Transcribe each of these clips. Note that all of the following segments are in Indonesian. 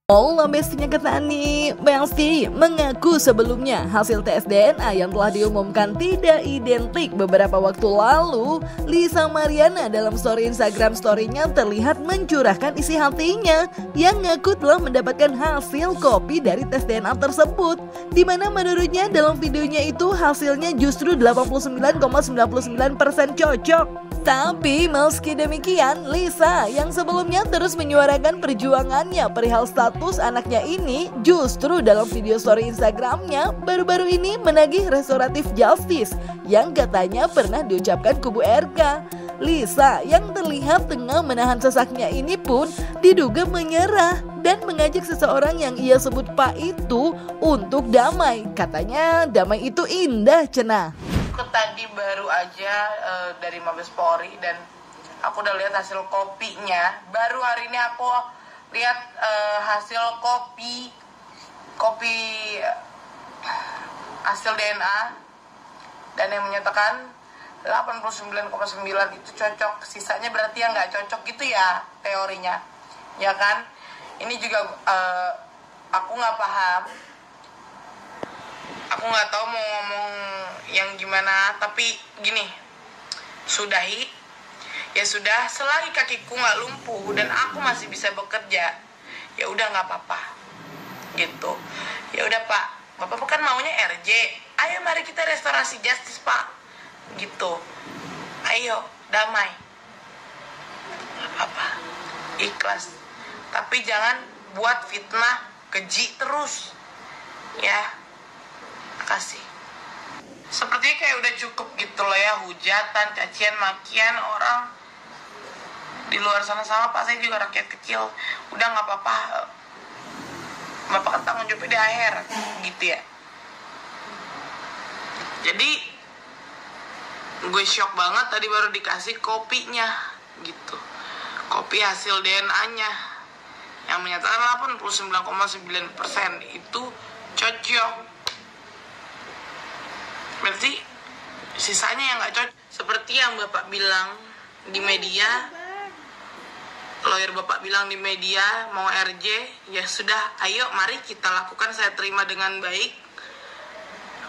Allah bestinya Ketani. Besti mengaku sebelumnya hasil tes DNA yang telah diumumkan tidak identik. Beberapa waktu lalu, Lisa Mariana dalam story Instagram story-nya terlihat mencurahkan isi hatinya yang ngaku telah mendapatkan hasil kopi dari tes DNA tersebut, di mana menurutnya dalam videonya itu hasilnya justru 89,99% cocok. Tapi meski demikian, Lisa yang sebelumnya terus menyuarakan perjuangannya perihal status anaknya ini, justru dalam video story Instagramnya baru-baru ini menagih restoratif justice yang katanya pernah diucapkan kubu RK. Lisa yang terlihat tengah menahan sesaknya ini pun diduga menyerah dan mengajak seseorang yang ia sebut Pak itu untuk damai. Katanya damai itu indah cenah. Tadi baru aja dari Mabes Polri dan aku udah lihat hasil kopinya. Baru hari ini aku lihat hasil kopi hasil DNA dan yang menyatakan 89,9 itu cocok. Sisanya berarti yang nggak cocok gitu ya teorinya, ya kan? Ini juga aku nggak paham. Aku nggak tahu mau ngomong yang gimana, tapi gini, sudahi, ya sudah, selagi kakiku nggak lumpuh dan aku masih bisa bekerja, ya udah nggak apa-apa, gitu. Ya udah Pak, Bapak kan maunya RJ, ayo mari kita restorasi justice Pak, gitu. Ayo damai, nggak apa-apa, ikhlas. Tapi jangan buat fitnah keji terus, ya. Kasih. Sepertinya kayak udah cukup gitu loh ya, hujatan, cacian, makian orang di luar sana. Sama Pak, saya juga rakyat kecil. Udah nggak apa-apa, Bapak kan tanggung jawabnya di akhir, gitu ya. Jadi gue shock banget tadi baru dikasih kopinya, gitu. Kopi hasil DNA-nya yang menyatakan 89,9% itu cocok. Berarti sisanya yang nggak cocok. Seperti yang Bapak bilang di media, lawyer Bapak bilang di media mau RJ, ya sudah, ayo mari kita lakukan, saya terima dengan baik.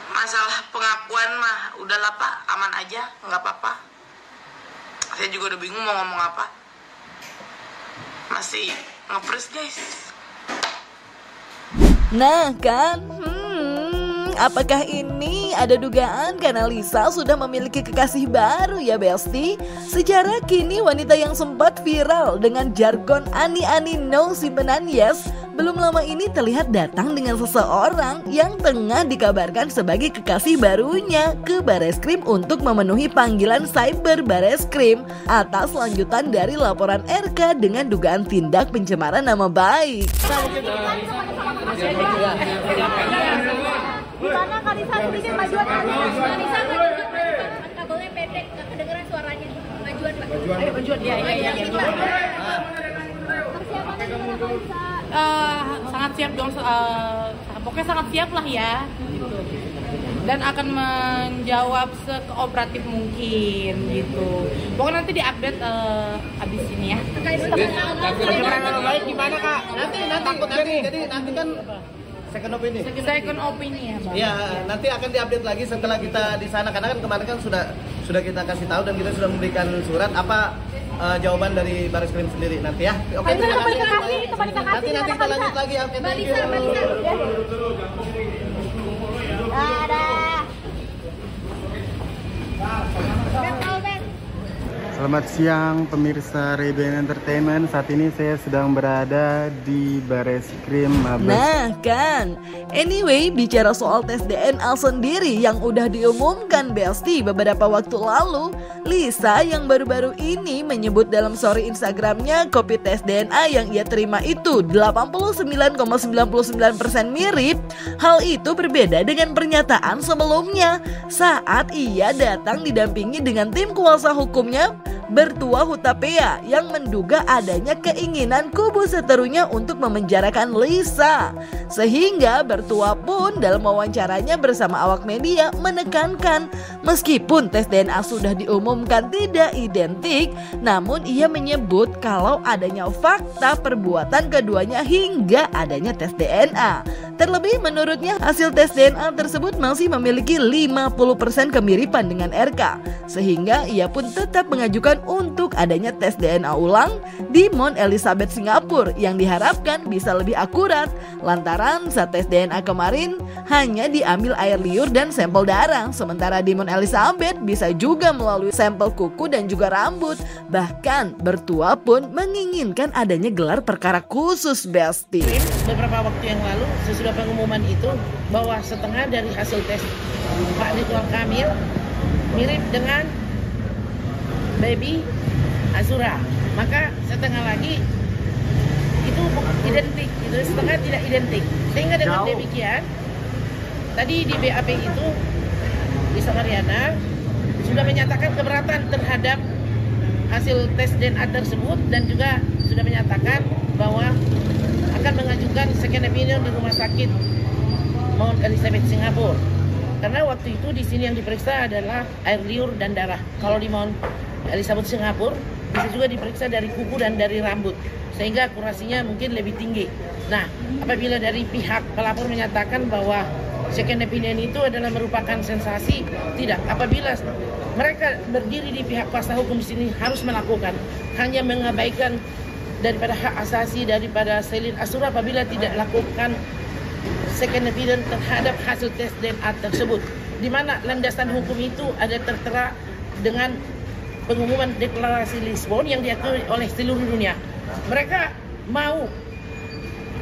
Masalah pengakuan mah udahlah Pak, aman aja, nggak apa-apa. Saya juga udah bingung mau ngomong apa, masih nge-freeze guys. Nah kan, apakah ini ada dugaan karena Lisa sudah memiliki kekasih baru ya Besti? Secara kini wanita yang sempat viral dengan jargon ani-ani no simpenan yes, belum lama ini terlihat datang dengan seseorang yang tengah dikabarkan sebagai kekasih barunya ke Bareskrim untuk memenuhi panggilan cyber Bareskrim atas lanjutan dari laporan RK dengan dugaan tindak pencemaran nama baik. Gimana Kalisa sedikit majuan Kalisa kabelnya pendek, nggak kedengeran suaranya. Majuan Pak. Ayo majuan ya. Persiapannya gimana Kalisa? Sangat siap dong, pokoknya sangat siap lah ya gitu. Dan akan menjawab sekooperatif mungkin gitu. Pokoknya nanti diupdate abis ini ya. Keterangan baik gimana Kak? Nanti kan second opini ya Bang. Ya, nanti akan diupdate lagi setelah kita di sana, karena kan kemarin kan sudah kita kasih tahu dan kita sudah memberikan surat apa jawaban dari Bareskrim sendiri nanti ya. Oke, terima kasih. Nanti kita lanjut lagi ya. Selamat siang pemirsa Rebel Entertainment. Saat ini saya sedang berada di Bareskrim Mabes. Nah kan, anyway bicara soal tes DNA sendiri yang udah diumumkan Besti beberapa waktu lalu, Lisa yang baru-baru ini menyebut dalam story Instagramnya kopi tes DNA yang ia terima itu 89,99% mirip. Hal itu berbeda dengan pernyataan sebelumnya saat ia datang didampingi dengan tim kuasa hukumnya Bertua Hutapea yang menduga adanya keinginan kubu seterunya untuk memenjarakan Lisa. Sehingga Bertua pun dalam wawancaranya bersama awak media menekankan meskipun tes DNA sudah diumumkan tidak identik, namun ia menyebut kalau adanya fakta perbuatan keduanya hingga adanya tes DNA. Terlebih menurutnya hasil tes DNA tersebut masih memiliki 50% kemiripan dengan RK, sehingga ia pun tetap mengajukan untuk adanya tes DNA ulang di Mount Elizabeth Singapura yang diharapkan bisa lebih akurat lantaran saat tes DNA kemarin hanya diambil air liur dan sampel darah, sementara di Mount Elizabeth bisa juga melalui sampel kuku dan juga rambut. Bahkan Bertua pun menginginkan adanya gelar perkara khusus, Besti. Beberapa waktu yang lalu sesudah pengumuman itu bahwa setengah dari hasil tes Pak Ridwan Kamil mirip dengan baby Azura, maka setengah lagi itu identik, itu setengah tidak identik. Sehingga dengan demikian tadi di BAP itu Lisa Mariana sudah menyatakan keberatan terhadap hasil tes DNA tersebut dan juga sudah menyatakan bahwa akan mengajukan second opinion di rumah sakit Mount Elizabeth Singapura. Karena waktu itu di sini yang diperiksa adalah air liur dan darah. Kalau di Mount Elizabeth Singapura bisa juga diperiksa dari kuku dan dari rambut, sehingga akurasinya mungkin lebih tinggi. Nah, apabila dari pihak pelapor menyatakan bahwa second opinion itu adalah merupakan sensasi, tidak. Apabila mereka berdiri di pihak kuasa hukum di sini harus melakukan, hanya mengabaikan daripada hak asasi daripada Selin Azura apabila tidak lakukan second opinion terhadap hasil tes DNA tersebut, di mana landasan hukum itu ada tertera dengan pengumuman deklarasi Lisbon yang diakui oleh seluruh dunia. Mereka mau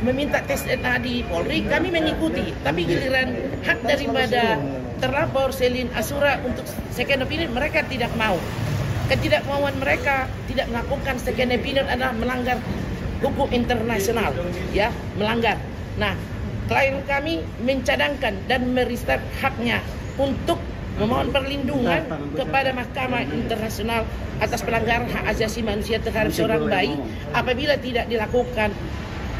meminta tes DNA di Polri, kami mengikuti, tapi giliran hak daripada terlapor Selin Azura untuk second opinion mereka tidak mau. Ketidakmauan mereka tidak melakukan second opinion adalah melanggar hukum internasional, ya, melanggar. Nah, klien kami mencadangkan dan meristek haknya untuk memohon perlindungan kepada Mahkamah Internasional atas pelanggaran hak asasi manusia terhadap seorang bayi apabila tidak dilakukan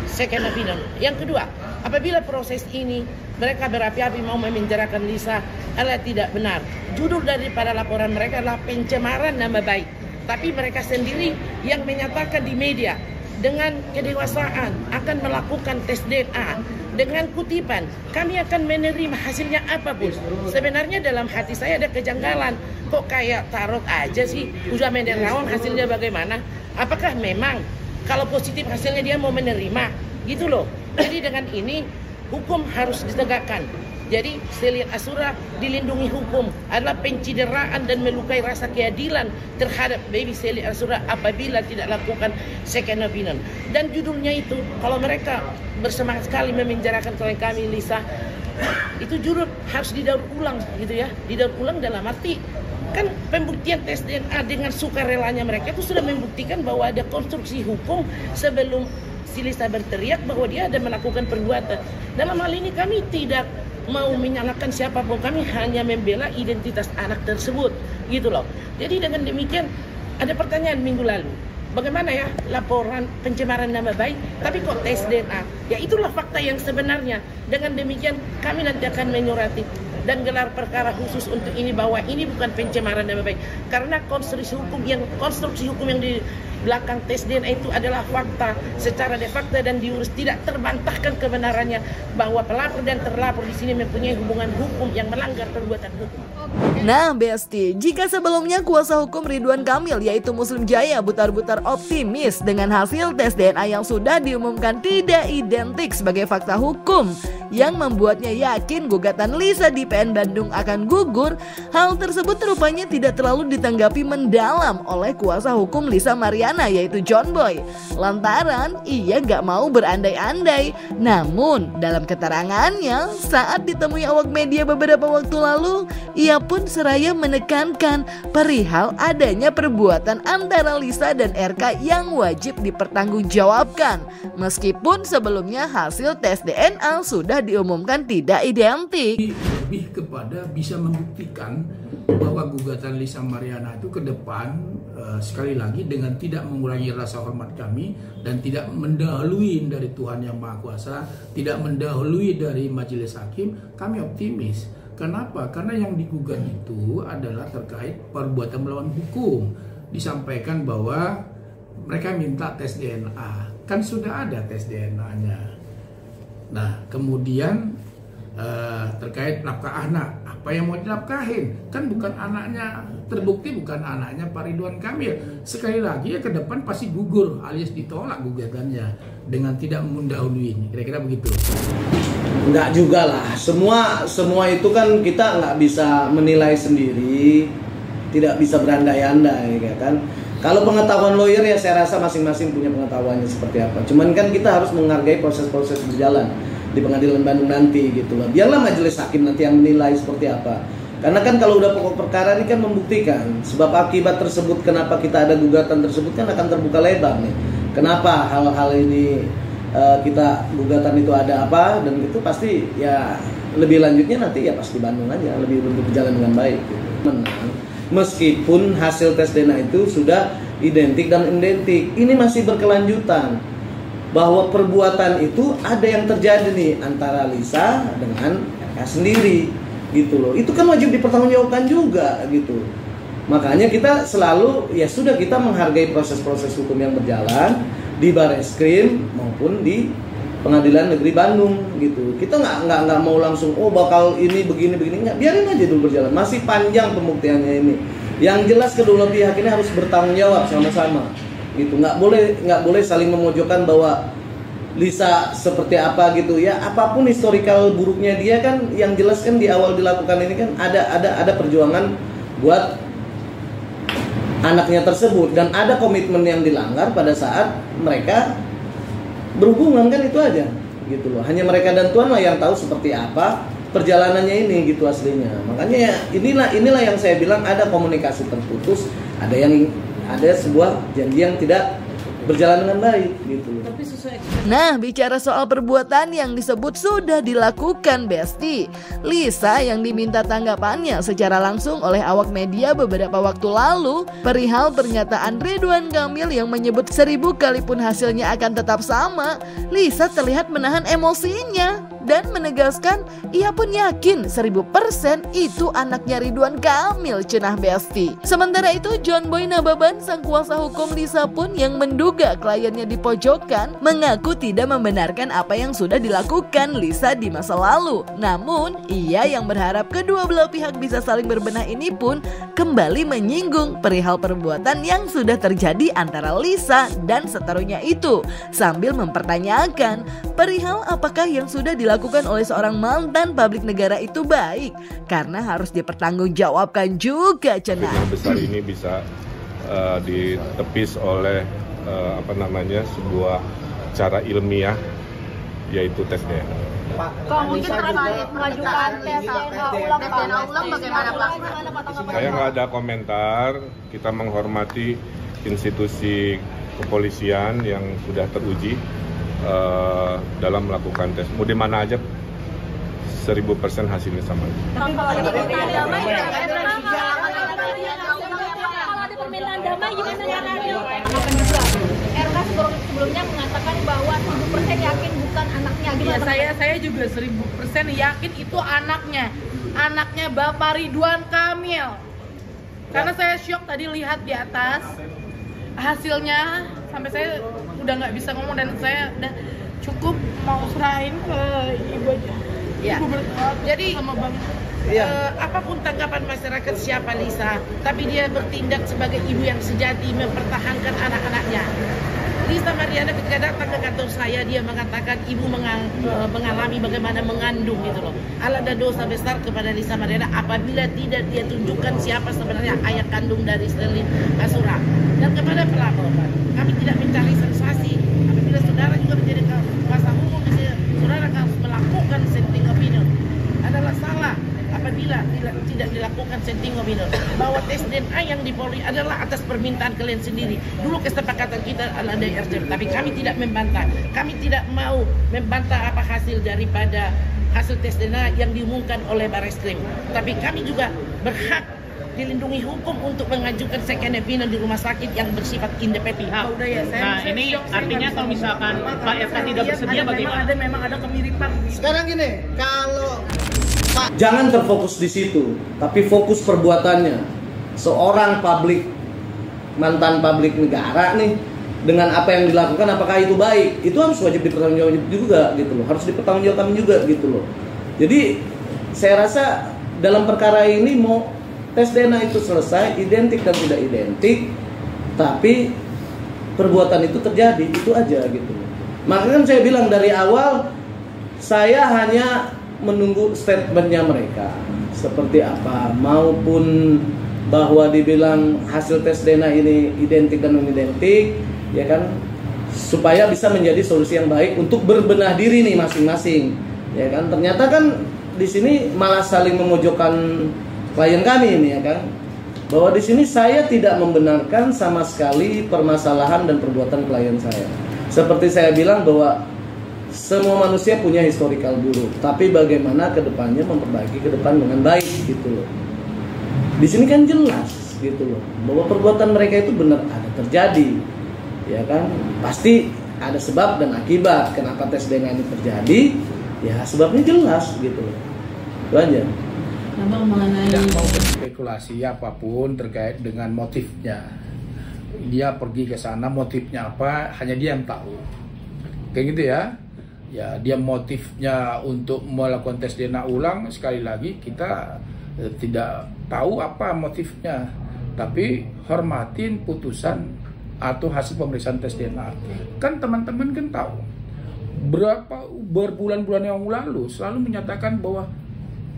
second opinion. Yang kedua, apabila proses ini mereka berapi-api mau memenjarakan Lisa adalah tidak benar. Judul daripada laporan mereka adalah pencemaran nama baik. Tapi mereka sendiri yang menyatakan di media dengan kedewasaan akan melakukan tes DNA dengan kutipan kami akan menerima hasilnya apapun. Sebenarnya dalam hati saya ada kejanggalan. Kok kayak tarot aja sih? Udah menerima hasilnya bagaimana? Apakah memang kalau positif hasilnya dia mau menerima? Gitu loh. Jadi dengan ini hukum harus ditegakkan. Jadi Selin Azura dilindungi hukum adalah pencideraan dan melukai rasa keadilan terhadap baby Selin Azura apabila tidak lakukan second opinion. Dan judulnya itu kalau mereka bersemangat sekali memenjarakan klien kami Lisa, itu judul harus didaur ulang gitu ya. Didaur ulang dalam arti kan pembuktian tes DNA dengan sukarelanya mereka itu sudah membuktikan bahwa ada konstruksi hukum sebelum si Lisa berteriak bahwa dia ada melakukan perbuatan. Dalam hal ini kami tidak mau menyalahkan siapapun, kami hanya membela identitas anak tersebut gitu loh. Jadi dengan demikian ada pertanyaan minggu lalu, bagaimana ya laporan pencemaran nama baik tapi kok tes DNA? Ya itulah fakta yang sebenarnya. Dengan demikian kami nanti akan menyurati dan gelar perkara khusus untuk ini bahwa ini bukan pencemaran nama baik karena konstruksi hukum yang di belakang tes DNA itu adalah fakta secara de facto dan diurus, tidak terbantahkan kebenarannya bahwa pelapor dan terlapor di sini mempunyai hubungan hukum yang melanggar perbuatan hukum. Nah Besti, jika sebelumnya kuasa hukum Ridwan Kamil yaitu Muslim Jaya butar-butar optimis dengan hasil tes DNA yang sudah diumumkan tidak identik sebagai fakta hukum yang membuatnya yakin gugatan Lisa di PN Bandung akan gugur, hal tersebut rupanya tidak terlalu ditanggapi mendalam oleh kuasa hukum Lisa Mariana yaitu John Boy, lantaran ia gak mau berandai-andai. Namun dalam keterangannya saat ditemui awak media beberapa waktu lalu, ia pun seraya menekankan perihal adanya perbuatan antara Lisa dan RK yang wajib dipertanggungjawabkan meskipun sebelumnya hasil tes DNA sudah diumumkan tidak identik. Lebih kepada bisa membuktikan bahwa gugatan Lisa Mariana itu ke depan sekali lagi dengan tidak mengurangi rasa hormat kami dan tidak mendahului dari Tuhan Yang Maha Kuasa, tidak mendahului dari majelis hakim, kami optimis. Kenapa? Karena yang digugat itu adalah terkait perbuatan melawan hukum. Disampaikan bahwa mereka minta tes DNA, kan sudah ada tes DNA-nya. Nah, kemudian terkait nafkah anak, apa yang mau dinafkahin? Kan bukan anaknya, terbukti bukan anaknya Pak Ridwan Kamil. Sekali lagi ya, ke depan pasti gugur alias ditolak gugatannya dengan tidak mendahului. Kira-kira begitu. Enggak juga lah, semua itu kan kita nggak bisa menilai sendiri, tidak bisa berandai-andai, ya kan. Kalau pengetahuan lawyer ya saya rasa masing-masing punya pengetahuannya seperti apa. Cuman kan kita harus menghargai proses-proses berjalan di pengadilan Bandung nanti gitu loh. Biarlah majelis hakim nanti yang menilai seperti apa. Karena kan kalau udah pokok perkara ini kan membuktikan sebab akibat tersebut, kenapa kita ada gugatan tersebut kan akan terbuka lebar nih. Kenapa hal-hal ini kita gugatan itu ada apa, dan itu pasti ya lebih lanjutnya nanti ya pasti Bandung aja lebih berjalan dengan baik gitu. Menang meskipun hasil tes DNA itu sudah identik dan identik, ini masih berkelanjutan bahwa perbuatan itu ada yang terjadi nih antara Lisa dengan RK sendiri gitu loh. Itu kan wajib dipertanggungjawabkan juga gitu. Makanya kita selalu ya sudah, kita menghargai proses-proses hukum yang berjalan di Bareskrim maupun di Pengadilan Negeri Bandung gitu. Kita nggak mau langsung bakal ini begini nggak, biarin aja dulu berjalan. Masih panjang pembuktiannya ini. Yang jelas kedua pihak ini harus bertanggung jawab sama-sama gitu. Nggak boleh saling memojokkan bahwa Lisa seperti apa gitu ya. Apapun historikal buruknya dia kan, yang jelas kan di awal dilakukan ini kan ada perjuangan buat anaknya tersebut, dan ada komitmen yang dilanggar pada saat mereka berhubungan, kan itu aja gitu loh. Hanya mereka dan Tuhan lah yang tahu seperti apa perjalanannya ini gitu aslinya. Makanya ya inilah yang saya bilang ada komunikasi terputus, ada sebuah janji yang tidak berjalan dengan baik gitu loh. Nah, bicara soal perbuatan yang disebut sudah dilakukan Besti, Lisa yang diminta tanggapannya secara langsung oleh awak media beberapa waktu lalu perihal pernyataan Ridwan Kamil yang menyebut 1000 kali pun hasilnya akan tetap sama. Lisa terlihat menahan emosinya dan menegaskan ia pun yakin 1000% itu anaknya Ridwan Kamil, cenah Besti. Sementara itu John Boy Nababan, sang kuasa hukum Lisa pun yang menduga kliennya dipojokkan, mengaku tidak membenarkan apa yang sudah dilakukan Lisa di masa lalu. Namun ia yang berharap kedua belah pihak bisa saling berbenah ini pun kembali menyinggung perihal perbuatan yang sudah terjadi antara Lisa dan seterunya itu, sambil mempertanyakan perihal apakah yang sudah dilakukan oleh seorang mantan publik negara itu baik, karena harus dipertanggungjawabkan juga, cenah. Yang besar ini bisa ditepis oleh sebuah cara ilmiah, yaitu tes DNA. Kalau mungkin terkait mengajukan tes DNA ulang bagaimana Pak? Saya nggak ada komentar. Kita menghormati institusi kepolisian yang sudah teruji dalam melakukan tes. Mau di mana aja 1000% hasilnya sama. Tapi kalau ada permintaan damai, permintaan damai gimana RK sebelumnya mengatakan bahwa 1000% yakin bukan anaknya. Gimana? Ya, saya juga 1000% yakin itu anaknya Bapak Ridwan Kamil. Karena saya syok tadi lihat di atas hasilnya, sampai saya udah nggak bisa ngomong dan saya udah cukup mau serahin ke ibu aja. Ya. Jadi sama Bang. Apapun tanggapan masyarakat siapa Lisa, tapi dia bertindak sebagai ibu yang sejati mempertahankan anak-anaknya. Lisa Mariana ketika datang ke kantor saya, dia mengatakan ibu mengalami bagaimana mengandung gitu loh. Ada dosa besar kepada Lisa Mariana apabila tidak dia tunjukkan siapa sebenarnya ayah kandung dari Sterling Asura. Dan kepada pelapor, kami tidak mencari sensasi. Apabila saudara juga menjadi kuasa hukum, saudara harus melakukan setting opinion. Adalah salah apabila tidak dilakukan setting opinion, bahwa tes DNA yang di Polri adalah atas permintaan kalian sendiri. Dulu kesepakatan kita adalah DRC, tapi kami tidak membantah. Kami tidak mau membantah apa hasil daripada hasil tes DNA yang diumumkan oleh Bareskrim. Tapi kami juga berhak dilindungi hukum untuk mengajukan second opinion di rumah sakit yang bersifat independen. Nah, ini artinya kalau misalkan Pak RK tidak bersedia bagaimana? Memang ada kemiripan. Sekarang gini, kalau jangan terfokus di situ, tapi fokus perbuatannya. Seorang mantan publik negara nih, dengan apa yang dilakukan, apakah itu baik? Itu harus wajib dipertanggungjawabkan juga gitu loh. Harus dipertanggungjawabkan juga gitu loh. Jadi saya rasa dalam perkara ini mau tes DNA itu selesai, identik dan tidak identik, tapi perbuatan itu terjadi, itu aja gitu. Makanya kan saya bilang dari awal, saya hanya menunggu statementnya mereka seperti apa, maupun bahwa dibilang hasil tes DNA ini identik dan non identik, ya kan, supaya bisa menjadi solusi yang baik untuk berbenah diri nih masing-masing, ya kan. Ternyata kan di sini malah saling memojokkan klien kami ini, ya kan, bahwa di sini saya tidak membenarkan sama sekali permasalahan dan perbuatan klien saya. Seperti saya bilang bahwa semua manusia punya historical buruk, tapi bagaimana kedepannya memperbaiki ke depan dengan baik gitu loh. Di sini kan jelas gitu loh bahwa perbuatan mereka itu benar ada terjadi, ya kan. Pasti ada sebab dan akibat kenapa tes DNA ini terjadi, ya sebabnya jelas gitu loh. Itu aja. Tidak mau berspekulasi apapun terkait dengan motifnya. Dia pergi ke sana, motifnya apa, hanya dia yang tahu. Kayak gitu ya. Ya, dia motifnya untuk melakukan tes DNA ulang, sekali lagi kita tidak tahu apa motifnya. Tapi hormatin putusan atau hasil pemeriksaan tes DNA. Kan teman-teman kan tahu. Berbulan-bulan yang lalu selalu menyatakan bahwa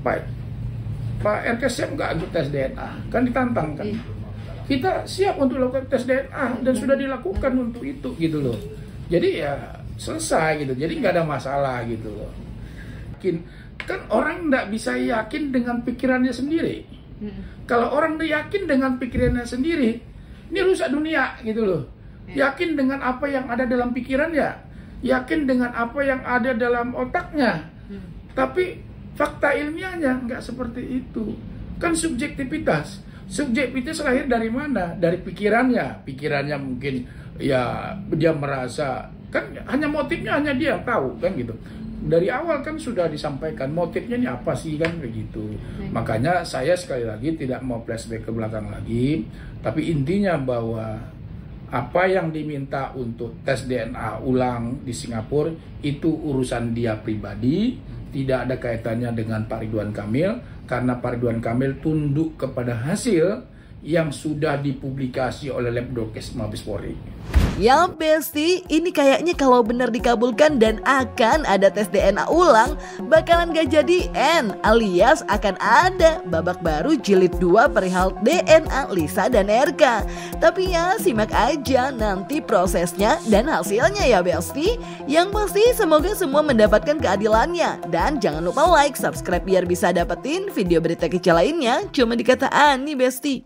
Pak RK siap nggak ikut tes DNA? Kan ditantang kan. Kita siap untuk lakukan tes DNA dan sudah dilakukan untuk itu gitu loh. Jadi ya selesai gitu. Jadi nggak ada masalah gitu loh. Kan orang nggak bisa yakin dengan pikirannya sendiri. Kalau orang yakin dengan pikirannya sendiri, ini rusak dunia gitu loh. Yakin dengan apa yang ada dalam pikirannya, yakin dengan apa yang ada dalam otaknya. Tapi fakta ilmiahnya nggak seperti itu. Kan subjektivitas. Subjektivitas lahir dari mana? Dari pikirannya. Pikirannya mungkin ya dia merasa, kan hanya motifnya hanya dia tahu kan gitu. Dari awal kan sudah disampaikan motifnya ini apa sih kan begitu. Makanya saya sekali lagi tidak mau flashback ke belakang lagi, tapi intinya bahwa apa yang diminta untuk tes DNA ulang di Singapura itu urusan dia pribadi, tidak ada kaitannya dengan Pak Ridwan Kamil, karena Pak Ridwan Kamil tunduk kepada hasil yang sudah dipublikasi oleh Labdokes Mabes Polri. Ya Besti, ini kayaknya kalau benar dikabulkan dan akan ada tes DNA ulang, bakalan gak jadi end, alias akan ada babak baru jilid 2 perihal DNA Lisa dan RK. Tapi ya simak aja nanti prosesnya dan hasilnya ya Besti. Yang pasti semoga semua mendapatkan keadilannya. Dan jangan lupa like, subscribe biar bisa dapetin video berita kecil lainnya cuma di Kata Ani Besti.